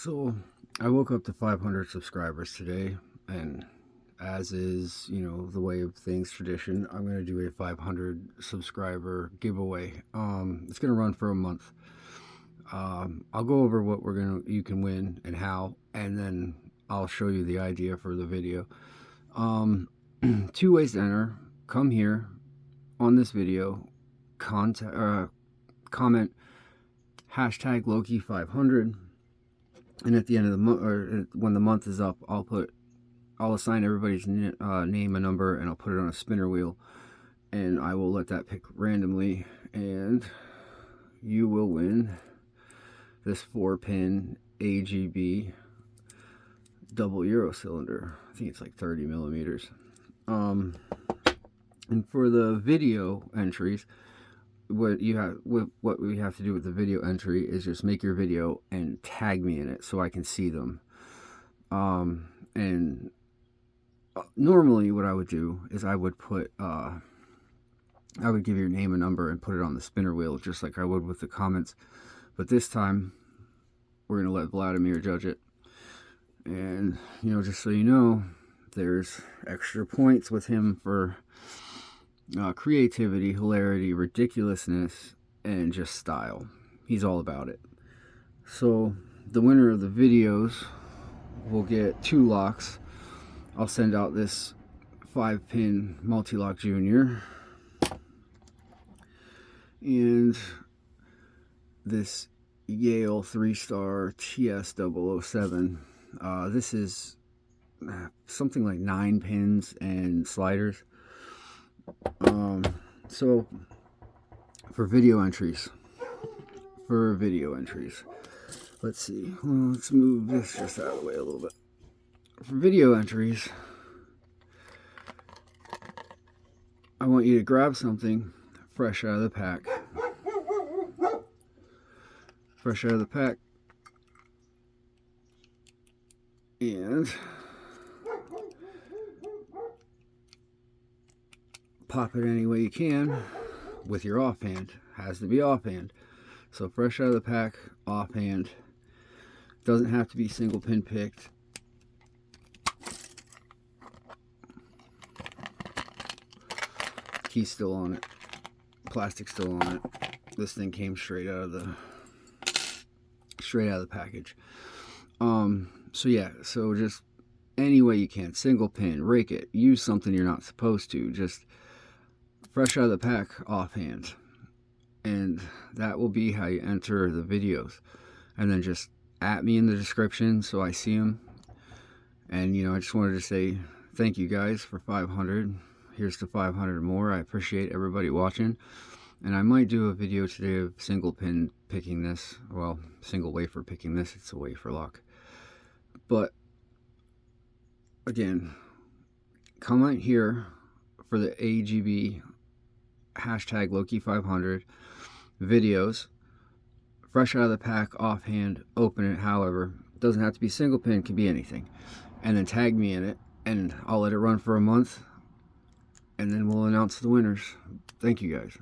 So I woke up to 500 subscribers today, and as is, the way of things, tradition, I'm going to do a 500 subscriber giveaway. It's going to run for a month. I'll go over what you can win and how, and then I'll show you the idea for the video. 2 ways to enter. Come here on this video, comment hashtag Loki500, and at the end of the month, or when the month is up, I'll assign everybody's name and number, and I'll put it on a spinner wheel, and I will let that pick randomly, and you will win this 4-pin AGB double Euro cylinder. I think it's like 30 millimeters. And for the video entries, what we have to do with the video entry is just make your video and tag me in it so I can see them. And normally what I would do is I would give your name and number and put it on the spinner wheel just like I would with the comments. But this time we're going to let Vladimir judge it. And, just so you know, there's extra points with him for creativity, hilarity, ridiculousness, and just style. He's all about it. So the winner of the videos will get 2 locks. I'll send out this 5-pin multi-lock junior and this Yale 3-star TS007. This is something like 9 pins and sliders. So for video entries, let's see. Well, let's move this just out of the way a little bit. For video entries, I want you to grab something fresh out of the pack. And pop it any way you can with your offhand. Has to be offhand. So fresh out of the pack, offhand. Doesn't have to be single pin picked. Key's still on it. Plastic's still on it. This thing came straight out of the package. So yeah, so just any way you can. Single pin, rake it, use something you're not supposed to. Just fresh out of the pack, offhand. And that will be how you enter the videos. And then just at me in the description so I see them. And I just wanted to say thank you guys for 500. Here's to 500 more. I appreciate everybody watching. And I might do a video today of single pin picking this. Well, single wafer picking this. It's a wafer lock. But again, comment here for the AGB hashtag Loki500 videos. Fresh out of the pack, offhand, open it. However, it doesn't have to be single pin, it can be anything. And then tag me in it, and I'll let it run for a month, and then we'll announce the winners. Thank you guys.